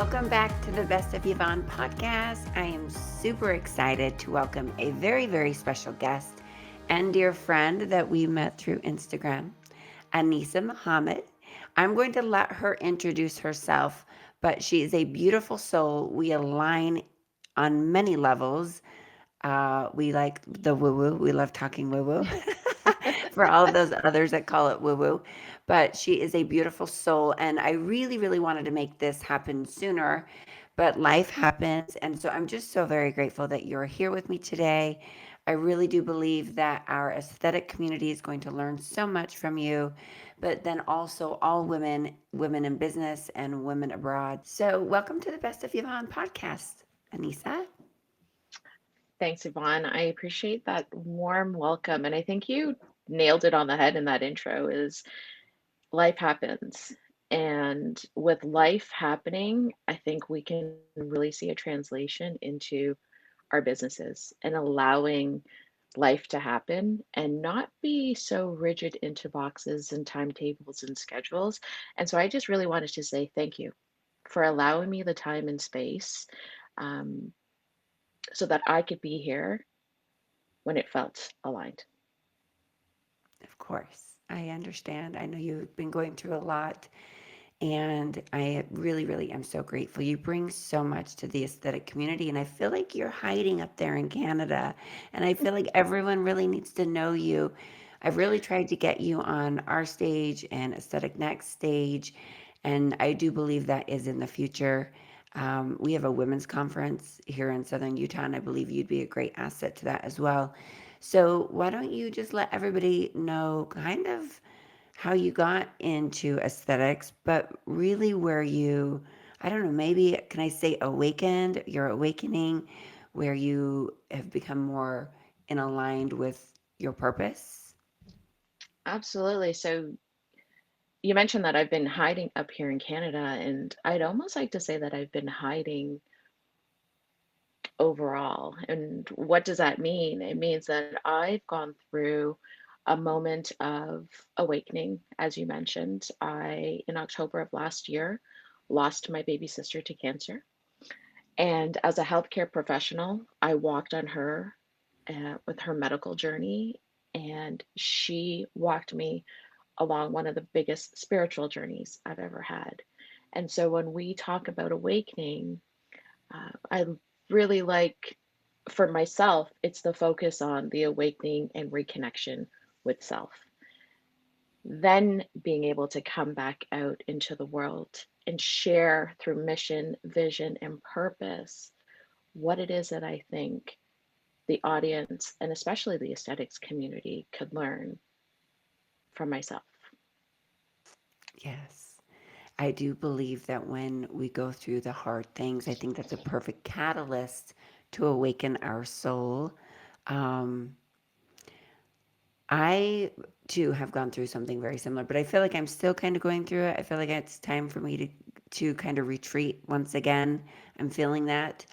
Welcome back to the Best of Yvonne podcast. I am super excited to welcome a very, very special guest and dear friend that we met through Instagram, Anisah Mohamed. I'm going to let her introduce herself, but she is a beautiful soul. We align on many levels. We like the woo woo. We love talking woo woo for all of those others that call it woo woo. But she is a beautiful soul. And I really, really wanted to make this happen sooner, but life happens. And so I'm just so very grateful that you're here with me today. I really do believe that our aesthetic community is going to learn so much from you, but then also all women, women in business, and women abroad. So, welcome to the Best of Yvonne podcast, Anisah. Thanks, Yvonne. I appreciate that warm welcome. And I think you nailed it on the head in that intro is life happens. And with life happening, I think we can really see a translation into our businesses and allowing life to happen and not be so rigid into boxes and timetables and schedules. And so I just really wanted to say thank you for allowing me the time and space um, so that I could be here when it felt aligned. Of course, I understand. I know you've been going through a lot, and I really, really am so grateful. You bring so much to the aesthetic community, and I feel like you're hiding up there in Canada, and I feel like everyone really needs to know you. I've really tried to get you on our stage and Aesthetic Next stage, and I do believe that is in the future. We have a women's conference here in Southern Utah, and I believe you'd be a great asset to that as well. So, why don't you just let everybody know kind of how you got into aesthetics, but really where you, I don't know, maybe can I say awakened, your awakening, where you have become more in aligned with your purpose? Absolutely. So you mentioned that I've been hiding up here in Canada, and I'd almost like to say that I've been hiding overall. And what does that mean? It means that I've gone through a moment of awakening, as you mentioned. In October of last year, lost my baby sister to cancer. And as a healthcare professional, I walked on her with her medical journey, and she walked me along one of the biggest spiritual journeys I've ever had. And so when we talk about awakening, I really like, for myself, it's the focus on the awakening and reconnection with self. Then being able to come back out into the world and share through mission, vision, and purpose what it is that I think the audience and especially the aesthetics community could learn from myself. Yes. I do believe that when we go through the hard things, I think that's a perfect catalyst to awaken our soul. Um, I too have gone through something very similar, but I feel like I'm still kind of going through it. I feel like it's time for me to kind of retreat once again. I'm feeling that.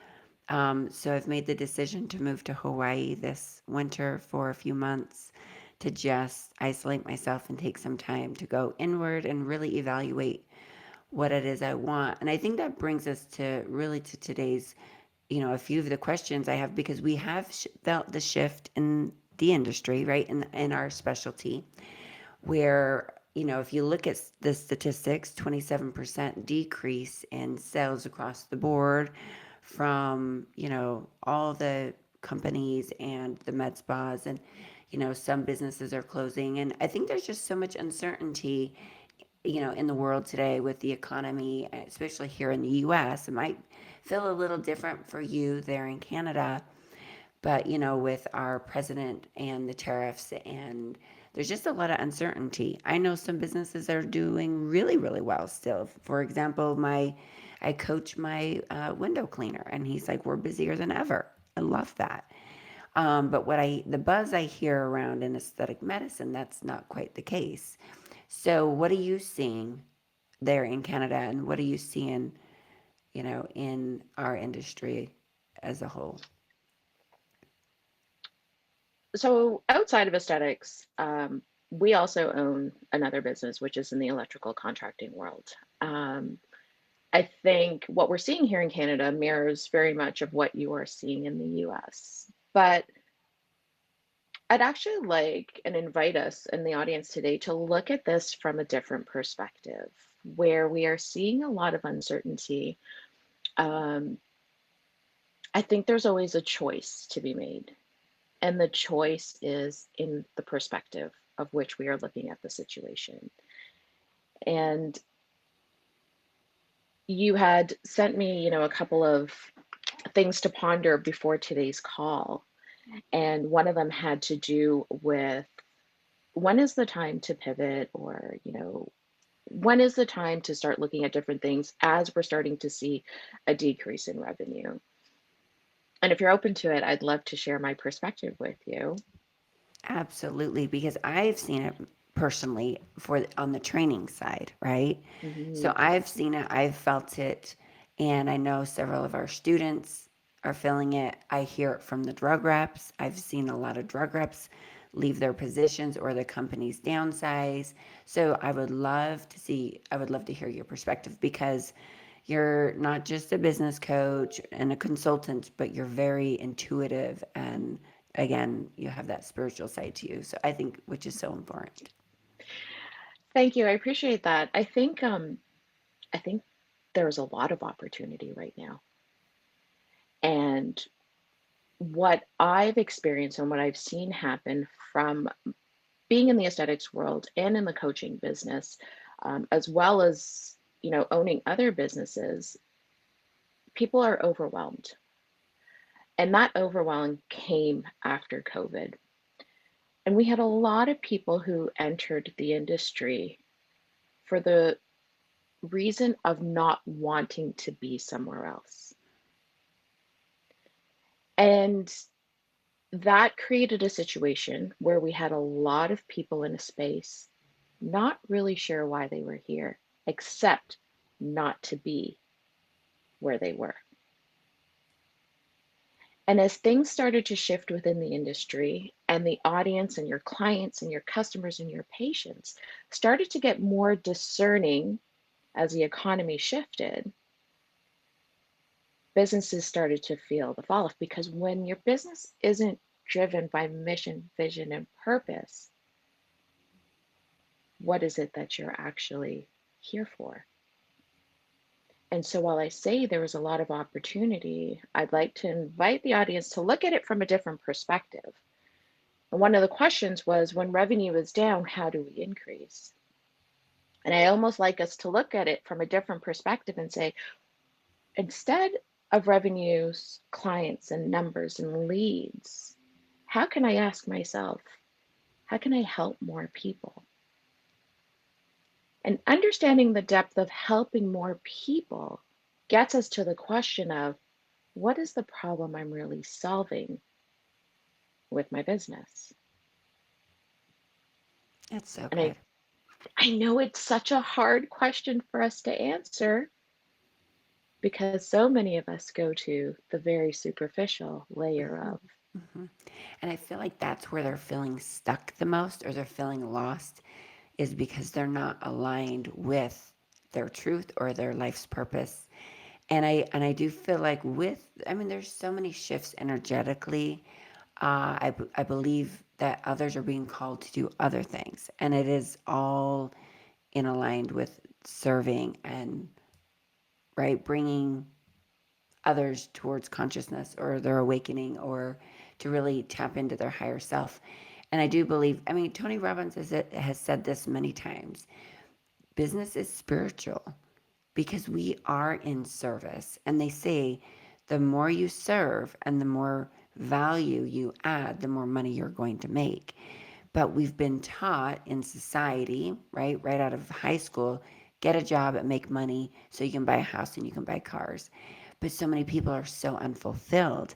So I've made the decision to move to Hawaii this winter for a few months to just isolate myself and take some time to go inward and really evaluate what it is I want. And I think that brings us to really to today's, a few of the questions I have because we have felt the shift in the industry, right? In our specialty, where, if you look at the statistics, 27% decrease in sales across the board from, all the companies and the med spas and, some businesses are closing. And I think there's just so much uncertainty in the world today with the economy, especially here in the US. It might feel a little different for you there in Canada, but with our president and the tariffs, and there's just a lot of uncertainty. I know some businesses are doing really, really well still. For example, I coach my window cleaner, and he's like, we're busier than ever. I love that. But the buzz I hear around in aesthetic medicine, that's not quite the case. So, what are you seeing there in Canada, and what are you seeing, in our industry as a whole? So outside of aesthetics, we also own another business, which is in the electrical contracting world. Um, I think what we're seeing here in Canada mirrors very much of what you are seeing in the US. But I'd actually like and invite us in the audience today to look at this from a different perspective, where we are seeing a lot of uncertainty. Um, I think there's always a choice to be made, and the choice is in the perspective of which we are looking at the situation. And you had sent me, a couple of things to ponder before today's call. And one of them had to do with when is the time to pivot, or, when is the time to start looking at different things as we're starting to see a decrease in revenue? And if you're open to it, I'd love to share my perspective with you. Absolutely, because I've seen it personally for on the training side, right? So Mhm. I've seen it, I've felt it, and I know several of our students are feeling it. I hear it from the drug reps. I've seen a lot of drug reps leave their positions or the companies downsize. So I would love to hear your perspective because you're not just a business coach and a consultant, but you're very intuitive and again, you have that spiritual side to you. So I think which is so important. Thank you. I appreciate that. I think there's a lot of opportunity right now. And what I've experienced and what I've seen happen from being in the aesthetics world and in the coaching business, as well as, owning other businesses, people are overwhelmed. And that overwhelm came after COVID. And we had a lot of people who entered the industry for the reason of not wanting to be somewhere else. And that created a situation where we had a lot of people in a space not really sure why they were here, except not to be where they were. And as things started to shift within the industry, and the audience and your clients and your customers and your patients started to get more discerning as the economy shifted, businesses started to feel the fall off, because when your business isn't driven by mission, vision, and purpose, what is it that you're actually here for? And so while I say there was a lot of opportunity, I'd like to invite the audience to look at it from a different perspective. And one of the questions was, when revenue is down, how do we increase? And I almost like us to look at it from a different perspective and say, instead of revenues, clients, and numbers and leads, how can I ask myself, how can I help more people? And understanding the depth of helping more people gets us to the question of, what is the problem I'm really solving with my business? It's so And good. I know it's such a hard question for us to answer, because so many of us go to the very superficial layer Hmm. of. Hmm. And I feel like that's where they're feeling stuck the most or they're feeling lost is because they're not aligned with their truth or their life's purpose. And I do feel like I mean, there's so many shifts energetically. I believe that others are being called to do other things, and it is all in aligned with serving and right bringing others towards consciousness or their awakening or to really tap into their higher self. And I do believe, I mean, Tony Robbins has said this many times, business is spiritual because we are in service. And they say the more you serve and the more value you add, the more money you're going to make. But we've been taught in society, right out of high school, get a job and make money so you can buy a house and you can buy cars. But so many people are so unfulfilled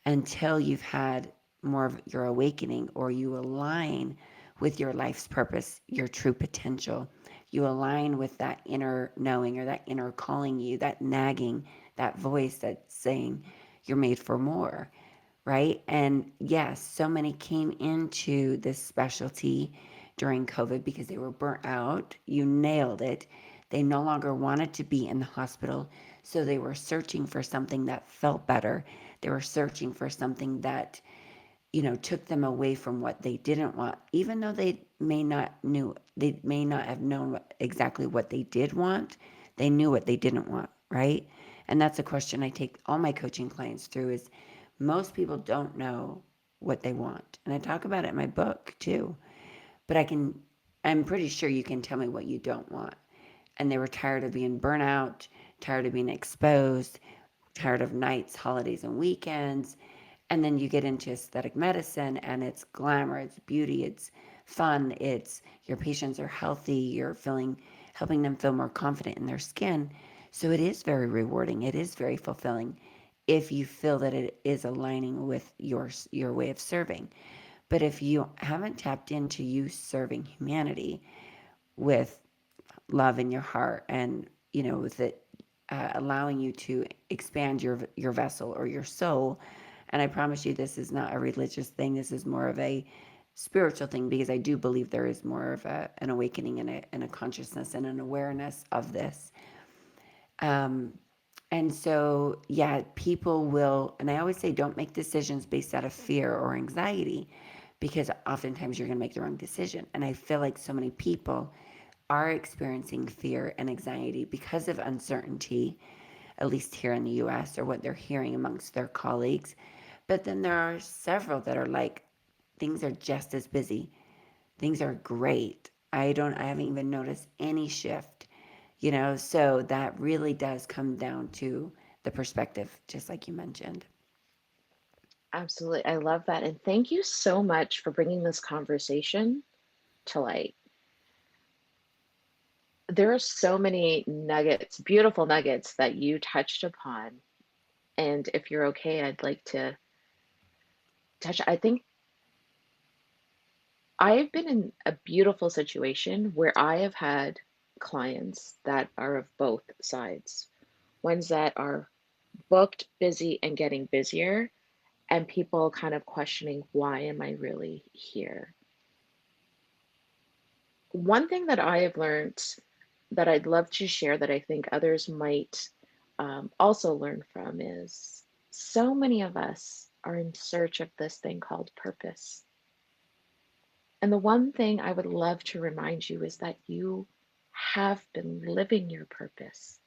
until you've had more of your awakening or you align with your life's purpose, your true potential. You align with that inner knowing or that inner calling you, that nagging, that voice that's saying you're made for more, right? And yes, so many came into this specialty during COVID because they were burnt out. You nailed it. They no longer wanted to be in the hospital, so they were searching for something that felt better. They were searching for something that, took them away from what they didn't want, even though they may not have known exactly what they did want. They knew what they didn't want, right? And that's a question I take all my coaching clients through is most people don't know what they want. And I talk about it in my book too. But I'm pretty sure you can tell me what you don't want. And they were tired of being burnout, tired of being exposed, tired of nights, holidays, and weekends. And then you get into aesthetic medicine and it's glamour, it's beauty, it's fun, it's your patients are healthy, helping them feel more confident in their skin. So it is very rewarding. It is very fulfilling if you feel that it is aligning with your way of serving. But if you haven't tapped into you serving humanity with love in your heart and with it allowing you to expand your vessel or your soul, and I promise you this is not a religious thing, this is more of a spiritual thing because I do believe there is more of an awakening and a consciousness and an awareness of this. um, and so, yeah, people will, and I always say don't make decisions based out of fear or anxiety because oftentimes you're going to make the wrong decision. And I feel like so many people are experiencing fear and anxiety because of uncertainty, at least here in the US, or what they're hearing amongst their colleagues. But then there are several that are like, things are just as busy. Things are great. I haven't even noticed any shift, so that really does come down to the perspective, just like you mentioned. Absolutely. I love that. And thank you so much for bringing this conversation to light. There are so many nuggets, beautiful nuggets that you touched upon. And if you're okay, I'd like to touch. I think I've been in a beautiful situation where I have had clients that are of both sides, ones that are booked, busy, and getting busier, and people kind of questioning, why am I really here? One thing that I have learned that I'd love to share that I think others might also learn from is so many of us are in search of this thing called purpose. And the one thing I would love to remind you is that you have been living your purpose.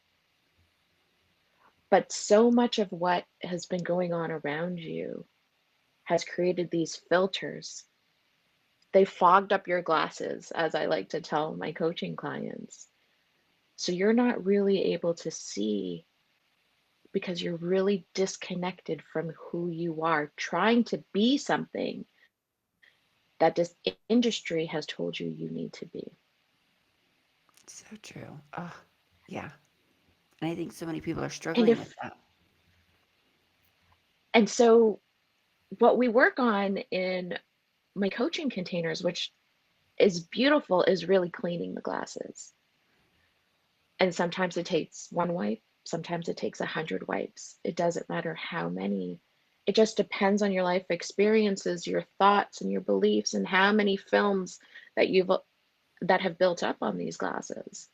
But so much of what has been going on around you has created these filters. They fogged up your glasses, as I like to tell my coaching clients. So you're not really able to see because you're really disconnected from who you are, trying to be something that this industry has told you you need to be. So true. Oh, yeah. And I think so many people are And struggling with if that. and so what we work on in my coaching containers, which is beautiful, is really cleaning the glasses. And sometimes it takes one wipe, sometimes it takes 100 wipes. It doesn't matter how many. It just depends on your life experiences, your thoughts, and your beliefs, and how many films that you've that have built up on these glasses.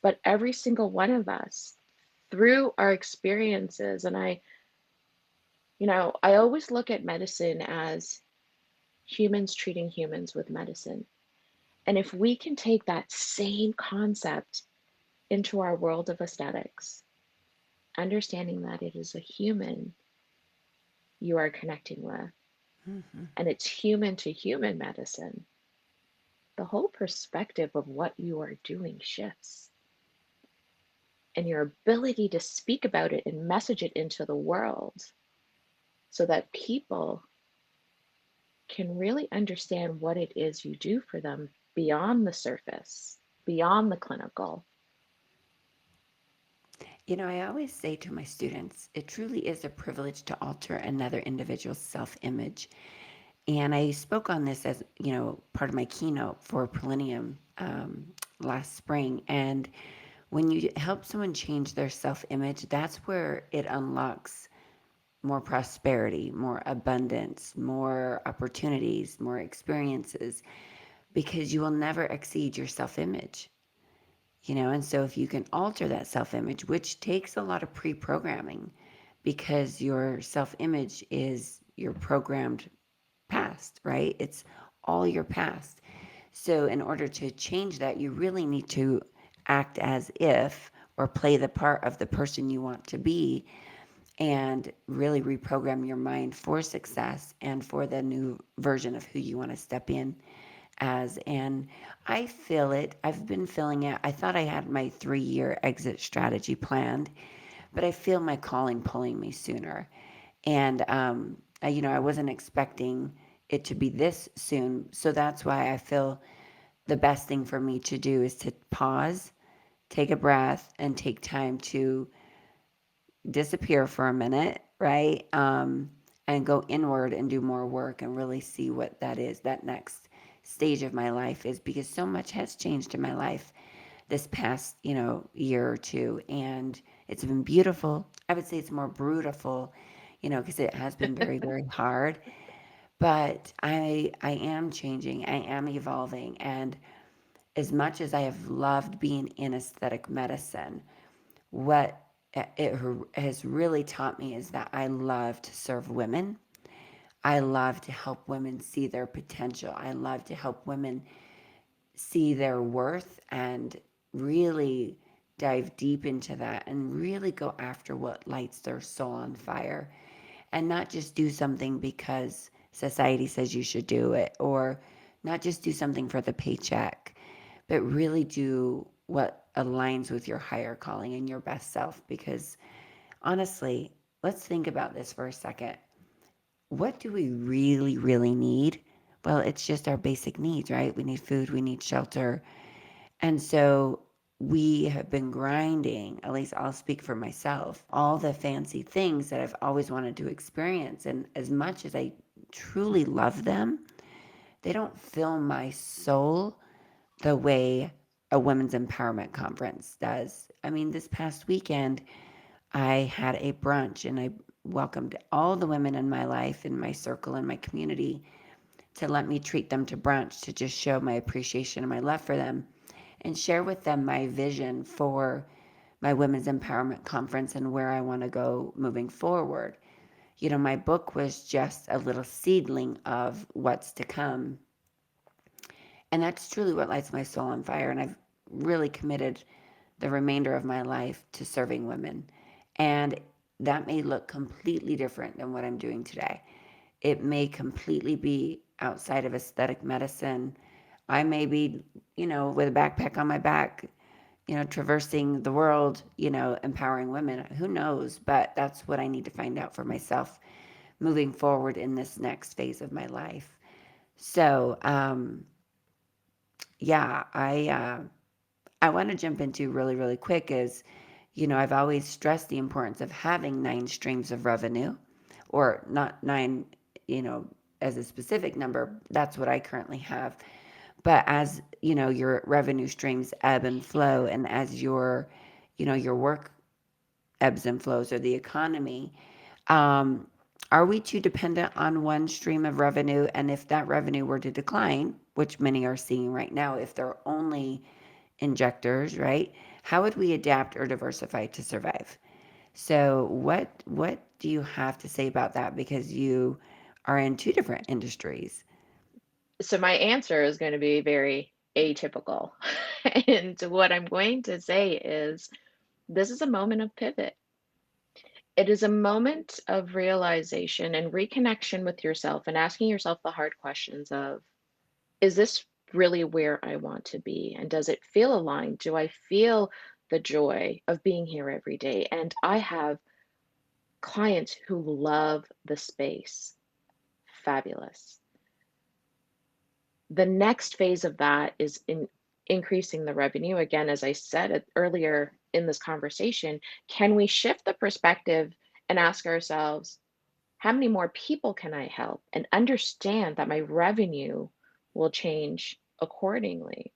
But every single one of us, through our experiences, and I always look at medicine as humans treating humans with medicine. And if we can take that same concept into our world of aesthetics, understanding that it is a human you are connecting with, Hmm. and it's human to human medicine, the whole perspective of what you are doing shifts. And your ability to speak about it and message it into the world so that people can really understand what it is you do for them beyond the surface, beyond the clinical. I always say to my students, it truly is a privilege to alter another individual's self image. And I spoke on this as, part of my keynote for Millennium last spring. And when you help someone change their self image, that's where it unlocks more prosperity, more abundance, more opportunities, more experiences, because you will never exceed your self image. And so if you can alter that self image, which takes a lot of pre programming because your self image is your programmed past, right? It's all your past. So, in order to change that, you really need to act as if or play the part of the person you want to be and really reprogram your mind for success and for the new version of who you want to step in as. And I feel it. I've been feeling it. I thought I had my 3-year exit strategy planned, but I feel my calling pulling me sooner. And, I wasn't expecting it to be this soon. So that's why I feel the best thing for me to do is to pause, take a breath, and take time to disappear for a minute, right? And go inward and do more work and really see what that is, that next stage of my life is, because so much has changed in my life this past, year or two. And it's been beautiful. I would say it's more brutal, because it has been very, very hard. But I am changing. I am evolving. And as much as I have loved being in aesthetic medicine, what it has really taught me is that I love to serve women. I love to help women see their potential. I love to help women see their worth and really dive deep into that and really go after what lights their soul on fire, and not just do something because society says you should do it, or not just do something for the paycheck, but really do what aligns with your higher calling and your best self. Because honestly, let's think about this for a second. What do we really, really need? Well, it's just our basic needs, right? We need food, we need shelter. And so we have been grinding, at least I'll speak for myself, all the fancy things that I've always wanted to experience. And as much as I truly love them, they don't fill my soul the way a women's empowerment conference does. I mean, this past weekend, I had a brunch and I welcomed all the women in my life, in my circle, in my community, to let me treat them to brunch to just show my appreciation and my love for them and share with them my vision for my women's empowerment conference and where I want to go moving forward. My book was just a little seedling of what's to come. And that's truly what lights my soul on fire. And I've really committed the remainder of my life to serving women. And that may look completely different than what I'm doing today. It may completely be outside of aesthetic medicine. I may be, with a backpack on my back, traversing the world, empowering women. Who knows? But that's what I need to find out for myself moving forward in this next phase of my life. So, yeah, I want to jump into really, really quick is, I've always stressed the importance of having 9 streams of revenue, or not nine, you know, as a specific number. That's what I currently have. But as, your revenue streams ebb and flow, and as your work ebbs and flows, or the economy, um, are we too dependent on one stream of revenue? And if that revenue were to decline, which many are seeing right now, if they're only injectors, right? How would we adapt or diversify to survive? So what do you have to say about that? Because you are in 2 different industries. So my answer is going to be very atypical. And what I'm going to say is this is a moment of pivot. It is a moment of realization and reconnection with yourself and asking yourself the hard questions of, is this really where I want to be? And does it feel aligned? Do I feel the joy of being here every day? And I have clients who love the space. Fabulous. The next phase of that is in increasing the revenue. Again, as I said earlier in this conversation, can we shift the perspective and ask ourselves, how many more people can I help? And understand that my revenue will change accordingly.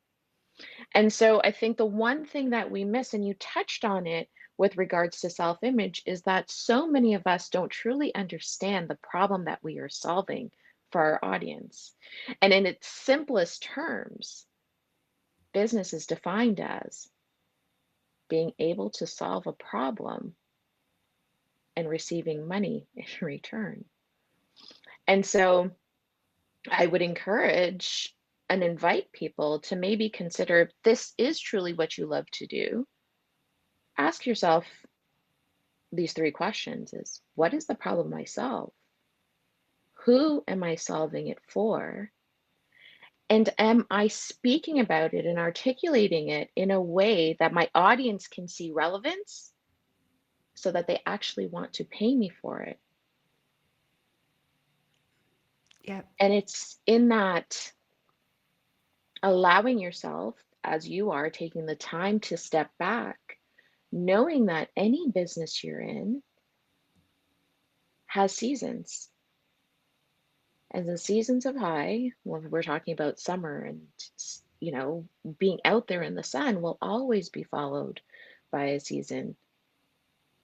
And so I think the one thing that we miss, and you touched on it with regards to self image, is that so many of us don't truly understand the problem that we are solving for our audience. And in its simplest terms, business is defined as being able to solve a problem and receiving money in return. And so I would encourage and invite people to maybe consider if this is truly what you love to do. Ask yourself these three questions is what is the problem I solve? Who am I solving it for? And am I speaking about it and articulating it in a way that my audience can see relevance so that they actually want to pay me for it? Yeah. And it's in that allowing yourself, as you are taking the time to step back, knowing that any business you're in has seasons. And the seasons of high, when we're talking about summer and, being out there in the sun, will always be followed by a season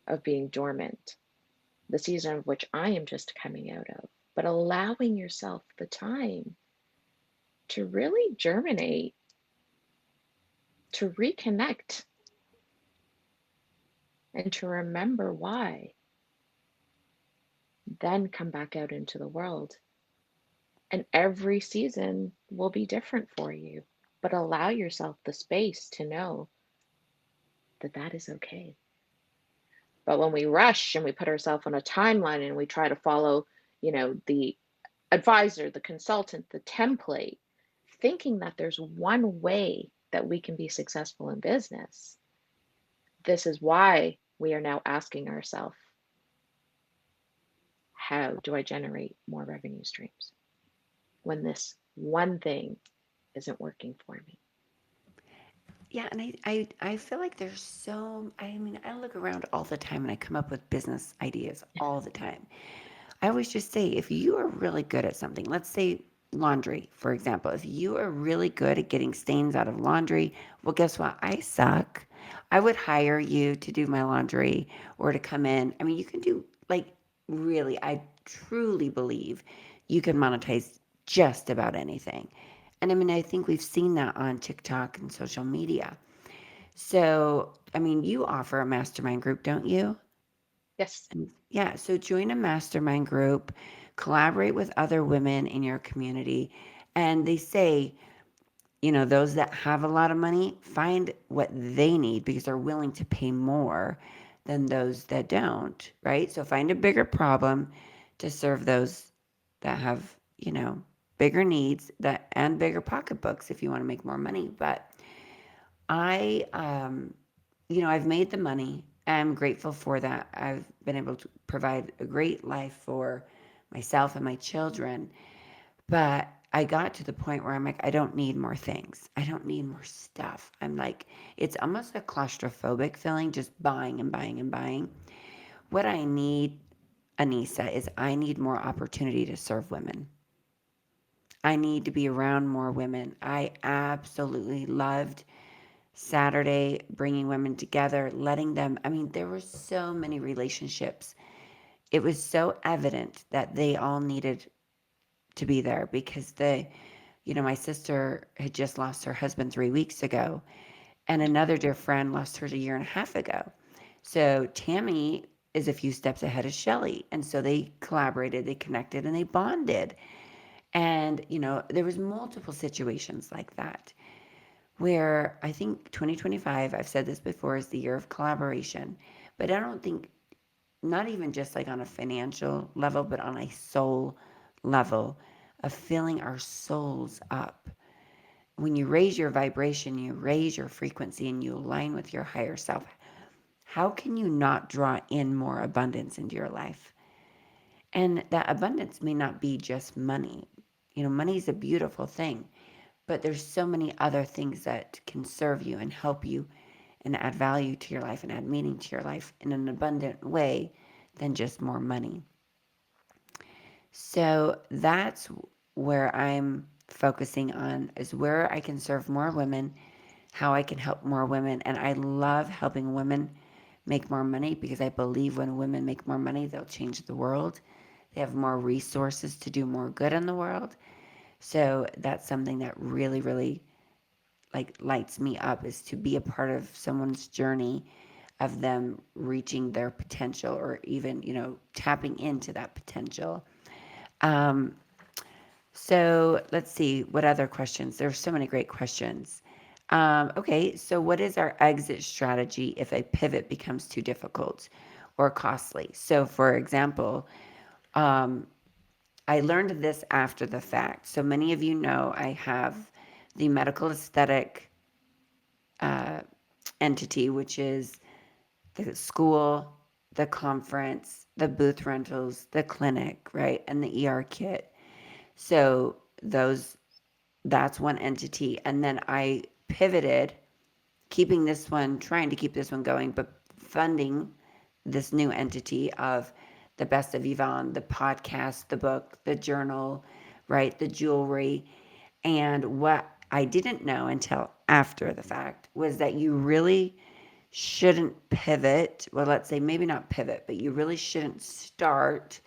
of being dormant, the season of which I am just coming out of. But allowing yourself the time to really germinate, to reconnect, and to remember why, then come back out into the world. And every season will be different for you, but allow yourself the space to know that that is okay. But when we rush and we put ourselves on a timeline and we try to follow, the advisor, the consultant, the template, thinking that there's one way that we can be successful in business, this is why we are now asking ourselves, how do I generate more revenue streams when this one thing isn't working for me? Yeah, and I feel like there's I mean, I look around all the time and I come up with business ideas all the time. I always just say, if you are really good at something, let's say laundry, for example, if you are really good at getting stains out of laundry, well, guess what? I suck. I would hire you to do my laundry or to come in. I mean, you can do like really, I truly believe you can monetize just about anything. And I mean, I think we've seen that on TikTok and social media. So, I mean, you offer a mastermind group, don't you? Yes. Yeah, so join a mastermind group, collaborate with other women in your community. And they say, those that have a lot of money find what they need because they're willing to pay more than those that don't, right? So find a bigger problem to serve those that have, bigger needs that and bigger pocketbooks if you want to make more money. But I I've made the money. I'm grateful for that. I've been able to provide a great life for myself and my children. But I got to the point where I'm like, I don't need more things. I don't need more stuff. I'm like, it's almost a claustrophobic feeling just buying and buying and buying. What I need, Anisah, is I need more opportunity to serve women. I need to be around more women. I absolutely loved Saturday, bringing women together, letting them, I mean, there were so many relationships. It was so evident that they all needed to be there because my sister had just lost her husband 3 weeks ago, and another dear friend lost hers a year and a half ago. So Tammy is a few steps ahead of Shelly. And so they collaborated, they connected, and they bonded. And, there was multiple situations like that where I think 2025, I've said this before, is the year of collaboration. But I don't think, not even just like on a financial level, but on a soul level of filling our souls up. When you raise your vibration, you raise your frequency, and you align with your higher self, how can you not draw in more abundance into your life? And that abundance may not be just money. Money is a beautiful thing, but there's so many other things that can serve you and help you and add value to your life and add meaning to your life in an abundant way than just more money. So that's where I'm focusing on, is where I can serve more women, how I can help more women. And I love helping women make more money because I believe when women make more money, they'll change the world. They have more resources to do more good in the world. So that's something that really, really like lights me up is to be a part of someone's journey of them reaching their potential or even, tapping into that potential. Um, so let's see what other questions. There's so many great questions. Okay, so what is our exit strategy if a pivot becomes too difficult or costly? So, for example, um, I learned this after the fact. So many of you know I have the medical aesthetic uh, entity, which is the school, the conference, the booth rentals, the clinic, right, and the ER kit. So those that's one entity, and then I pivoted, keeping this one, trying to keep this one going, but funding this new entity of the best of Yvonne, the podcast, the book, the journal, right, the jewelry. And what I didn't know until after the fact was that you really shouldn't pivot. Well, let's say maybe not pivot, but you really shouldn't start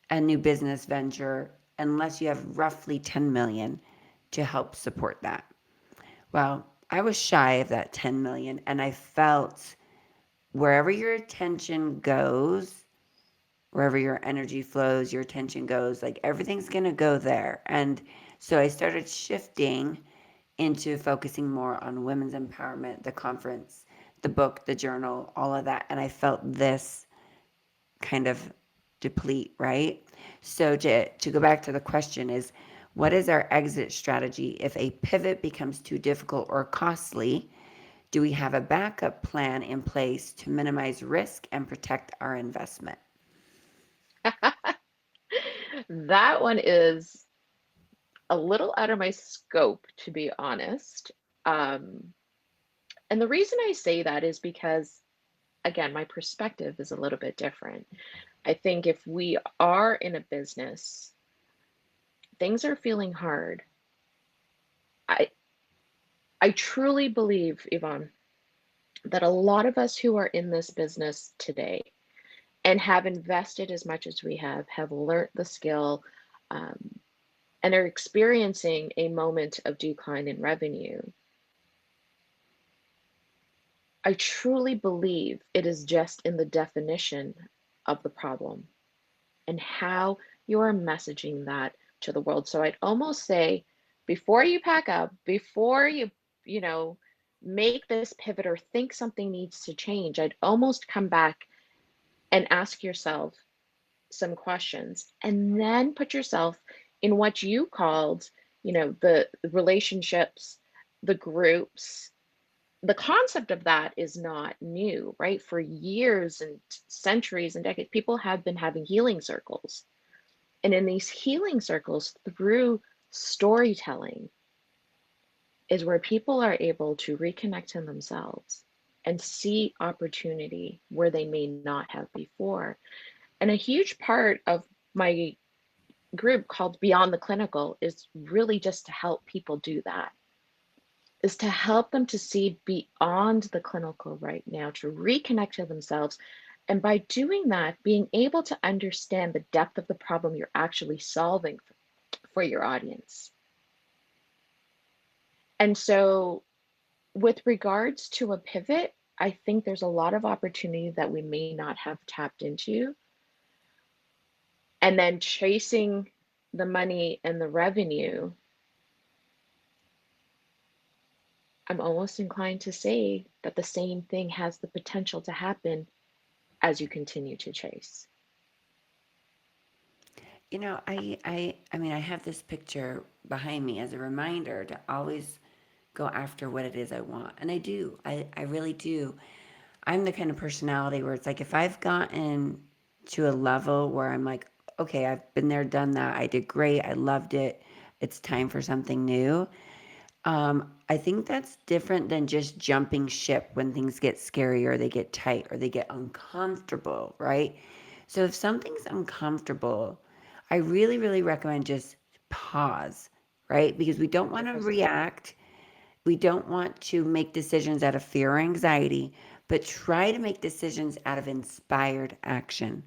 a new business venture unless you have roughly 10 million to help support that. Well, I was shy of that 10 million, and I felt wherever your attention goes, wherever your energy flows, your attention goes, like everything's going to go there. And so I started shifting into focusing more on women's empowerment, the conference, the book, the journal, all of that. And I felt this kind of deplete, right? So to go back to the question is, what is our exit strategy if a pivot becomes too difficult or costly? Do we have a backup plan in place to minimize risk and protect our investment? That one is a little out of my scope, to be honest. Um, and the reason I say that is because, again, my perspective is a little bit different. I think if we are in a business, things are feeling hard. I I truly believe, Yvonne, that a lot of us who are in this business today and have invested as much as we have learned the skill, um, and are experiencing a moment of decline in revenue. I truly believe it is just in the definition of the problem and how you are messaging that to the world. So I'd almost say before you pack up, before you know, make this pivot or think something needs to change, I'd almost come back and ask yourself some questions and then put yourself in what you called, the relationships, the groups. The concept of that is not new, right? For years and centuries and decades, people have been having healing circles. And in these healing circles, through storytelling, is where people are able to reconnect to themselves and see opportunity where they may not have before. And a huge part of my group called Beyond the Clinical is really just to help people do that, is to help them to see beyond the clinical right now, to reconnect to themselves. And by doing that, being able to understand the depth of the problem you're actually solving for your audience. And so, with regards to a pivot, I think there's a lot of opportunity that we may not have tapped into. And then chasing the money and the revenue, I'm almost inclined to say that the same thing has the potential to happen as you continue to chase. I have this picture behind me as a reminder to always go after what it is I want. And I do. I really do. I'm the kind of personality where it's like if I've gotten to a level where I'm like, okay, I've been there, done that. I did great. I loved it. It's time for something new. I think that's different than just jumping ship when things get scary or they get tight or they get uncomfortable, right? So if something's uncomfortable, I really, really recommend just pause, right? Because we don't want to 100%. react. We don't want to make decisions out of fear or anxiety, but try to make decisions out of inspired action.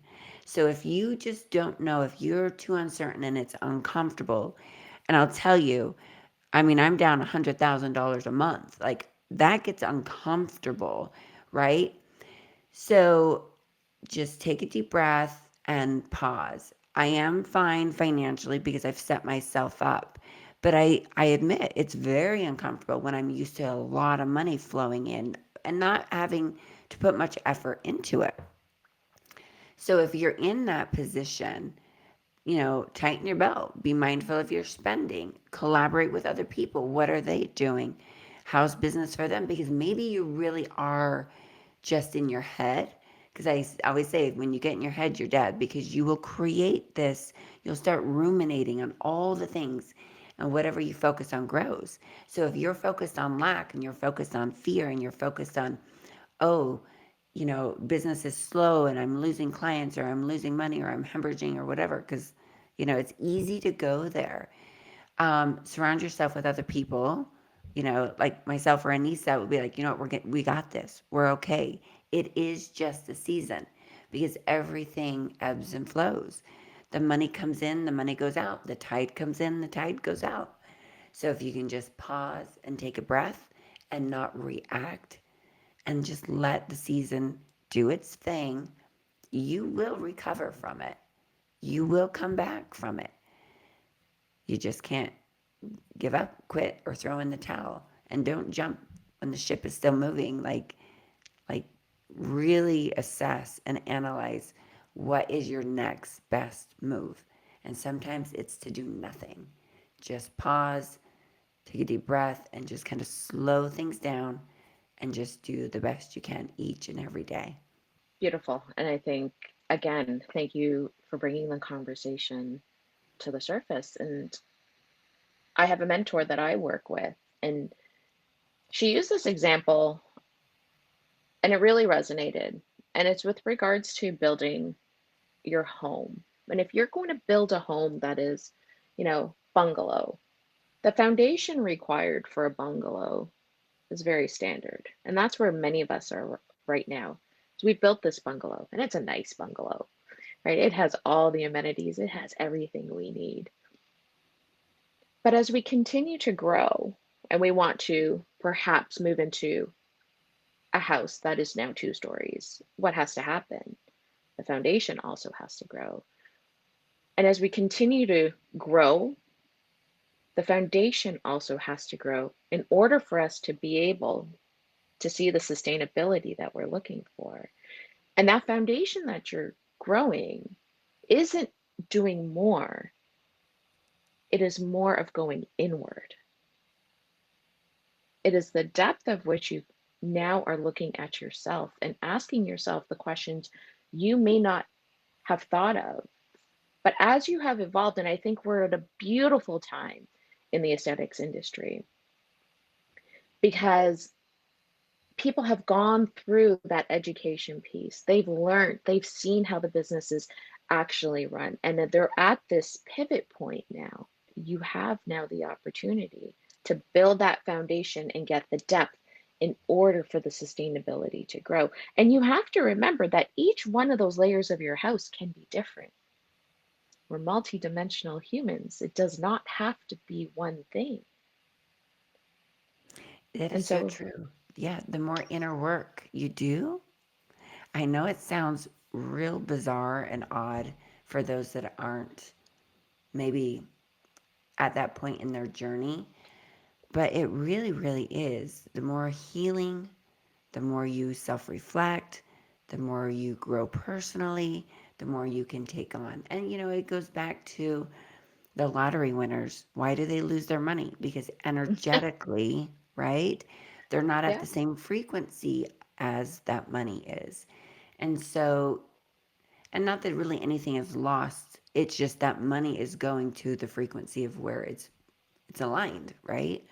So if you just don't know, if you're too uncertain and it's uncomfortable, and I'll tell you, I mean, I'm down $100,000 a month. Like that gets uncomfortable, right? So just take a deep breath and pause. I am fine financially because I've set myself up. But I admit it's very uncomfortable when I'm used to a lot of money flowing in and not having to put much effort into it. So if you're in that position, tighten your belt, be mindful of your spending, collaborate with other people. What are they doing? How's business for them? Because maybe you really are just in your head. Because always say, when you get in your head, you're dead because you will create this, you'll start ruminating on all the things, and whatever you focus on grows. So if you're focused on lack and you're focused on fear and you're focused on, oh, business is slow and I'm losing clients or I'm losing money or I'm hemorrhaging or whatever, because, it's easy to go there. Surround yourself with other people, like myself or Anisah would be like, you know what, we got this. We're okay. It is just a season because everything ebbs and flows. The money comes in, the money goes out. The tide comes in, the tide goes out. So if you can just pause and take a breath and not react and just let the season do its thing, you will recover from it. You will come back from it. You just can't give up, quit, or throw in the towel. And don't jump when the ship is still moving. Like really assess and analyze what is your next best move. And sometimes it's to do nothing. Just pause, take a deep breath, and just kind of slow things down and just do the best you can each and every day. Beautiful. And I think, again, thank you for bringing the conversation to the surface. And I have a mentor that I work with, and she used this example, and it really resonated. And it's with regards to building your home. And if you're going to build a home that is, bungalow, the foundation required for a bungalow is very standard. And that's where many of us are right now. So we built this bungalow, and it's a nice bungalow, right? It has all the amenities, it has everything we need. But as we continue to grow and we want to perhaps move into a house that is now 2 stories, what has to happen? The foundation also has to grow. And as we continue to grow, the foundation also has to grow in order for us to be able to see the sustainability that we're looking for. And that foundation that you're growing isn't doing more, it is more of going inward. It is the depth of which you now are looking at yourself and asking yourself the questions you may not have thought of. But as you have evolved, and I think we're at a beautiful time in the aesthetics industry because people have gone through that education piece. They've learned, they've seen how the businesses actually run, and that they're at this pivot point now. You have now the opportunity to build that foundation and get the depth in order for the sustainability to grow. And you have to remember that each one of those layers of your house can be different. We're multidimensional humans. It does not have to be one thing. That And is so so, true. Yeah, the more inner work you do, I know it sounds real bizarre and odd for those that aren't maybe at that point in their journey, but it really, really is. The more healing, the more you self reflect, the more you grow personally, the more you can take on. And, it goes back to the lottery winners. Why do they lose their money? Because energetically, right? They're not at yeah, the same frequency as that money is. And so, and not that really anything is lost. It's just that money is going to the frequency of where it's aligned, right?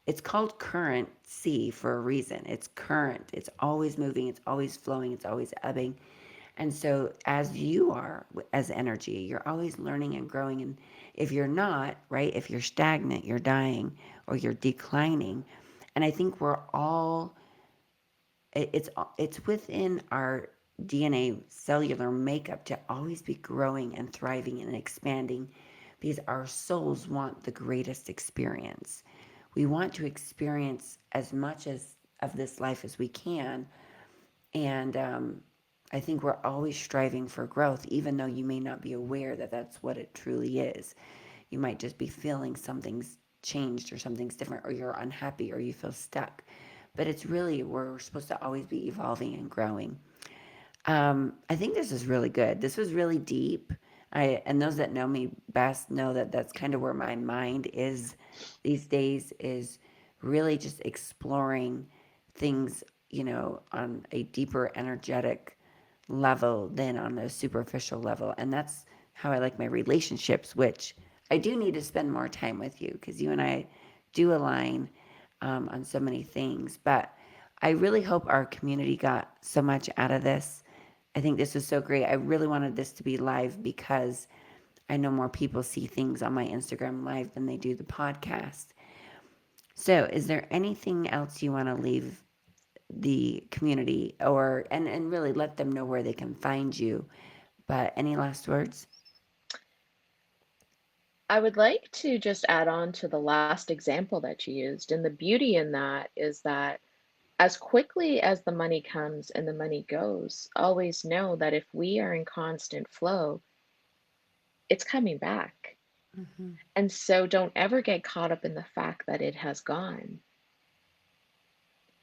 It's called currency for a reason. It's current. It's always moving, it's always flowing, it's always ebbing. And so, as you are as energy, you're always learning and growing. And if you're not, right, if you're stagnant, you're dying or you're declining. And I think we're all, it's within our DNA cellular makeup to always be growing and thriving and expanding because our souls want the greatest experience. we want to experience as much as of this life as we can. And I think we're always striving for growth, even though you may not be aware that that's what it truly is. You might just be feeling something's changed or something's different, or you're unhappy or you feel stuck. But it's really, we're supposed to always be evolving and growing. I think this is really good. This was really deep. And those that know me best know that that's kind of where my mind is these days, is really just exploring things, on a deeper energetic level than on a superficial level. And that's how I like my relationships, which I do need to spend more time with you because you and I do align on so many things. But I really hope our community got so much out of this. I think this was so great. I really wanted this to be live because I know more people see things on my Instagram live than they do the podcast. So, is there anything else you want to leave the community, or and really let them know where they can find you? But any last words? I would like to just add on to the last example that you used. And the beauty in that is that as quickly as the money comes and the money goes, always know that if we are in constant flow, it's coming back. Hmm. And so don't ever get caught up in the fact that it has gone.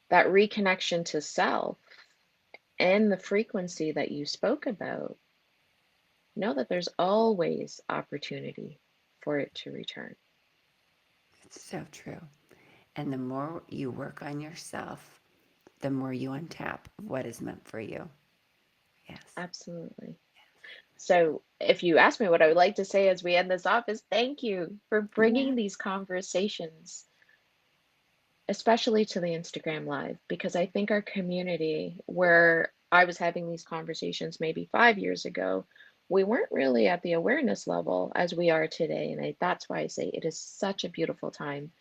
That reconnection to self and the frequency that you spoke about, know that there's always opportunity for it to return. It's so true. And the more you work on yourself, the more you untap what is meant for you. Yes. Absolutely. So, if you ask me what I would like to say as we end this off, is thank you for Yeah. bringing these conversations, especially to the Instagram Live, because I think our community, where I was having these conversations maybe 5 years ago, we weren't really at the awareness level as we are today. And that's why I say it is such a beautiful time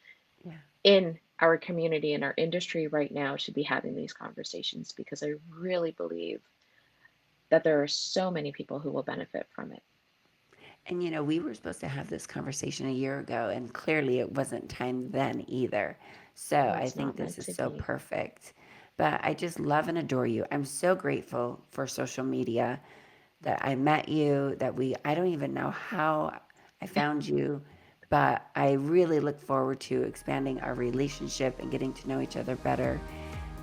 Yeah. in our community and our industry right now to be having these conversations, because I really believe that there are so many people who will benefit from it. And we were supposed to have this conversation a year ago, and clearly it wasn't time then either. So I It's think not this meant is to so be. perfect. But I just love and adore you. I'm so grateful for social media, that I met you, I don't even know how I found you, but I really look forward to expanding our relationship and getting to know each other better.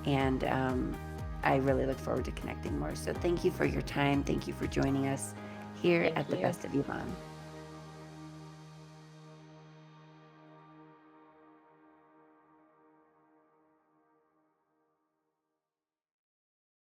And I really look forward to connecting more. So thank you for your time. Thank you for joining us here Thank at the you. Best of Yvonne.